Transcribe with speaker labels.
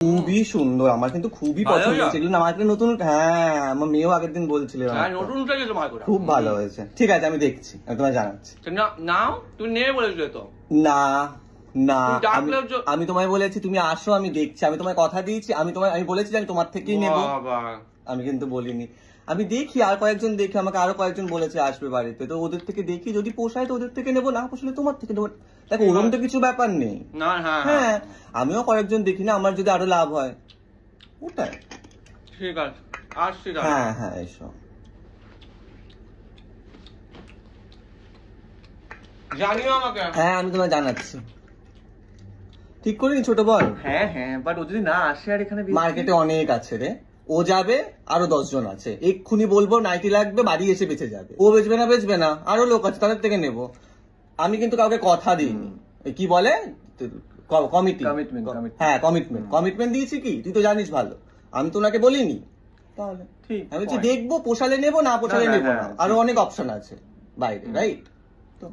Speaker 1: খুবই সুন্দর, আমার কিন্তু খুবই পছন্দ হয়েছে এগুলো। আমার নতুন, হ্যাঁ আমার মেয়েও আগের দিন বলছিল খুব ভালো হয়েছে। ঠিক আছে আমি দেখছি, আমি তোমায় জানাচ্ছি।
Speaker 2: না তুমি নেবে বলেছিলে তো।
Speaker 1: না না, আমি তোমায় বলেছি তুমি আসো, আমি দেখছি, আমি তোমায় কথা দিয়েছি, আমি বলেছি আমি তোমার থেকেই নেবো, আমি কিন্তু বলিনি। আমি দেখি আর কয়েকজন দেখি, আমাকে আরো কয়েকজন বলেছে আসবে বাড়িতে, তো ওদের থেকে দেখি, যদি পোষায় তো ওদের থেকে নেবো, না পোষালে তোমার থেকে নেবো। দেখো ওরকম তো কিছু ব্যাপার নেই। হ্যাঁ আমিও কয়েকজন দেখি না, আমার যদি আরো লাভ হয় ওটাই।
Speaker 2: ঠিক আছে আসছি।
Speaker 1: হ্যাঁ হ্যাঁ এসো,
Speaker 2: জানিও আমাকে।
Speaker 1: হ্যাঁ আমি তোমায় জানাচ্ছি। ঠিক করিনি ছোট বল?
Speaker 2: হ্যাঁ হ্যাঁ, বাট ও যদি না আসে আর এখানে
Speaker 1: মার্কেটে অনেক আছে রে, ও যাবে আরো 10 জন আছে, এক্ষুনি বলবো নাইটি লাগবে, বাড়ি এসে বেঁচে যাবে। ও বেচবে না আরো লোক আছে তাদের থেকে নেবো। আমি কিন্তু কাউকে কথা দিইনি, কি বলে কমিটমেন্ট দিয়েছি কি, তুই তো জানিস ভালো, আমি তো ওনাকে বলিনি। তাহলে ঠিক আমি দেখবো পোষালে নেবো, না পোষালে নেবো না, আরো অনেক অপশন আছে বাইরে, রাইট? তো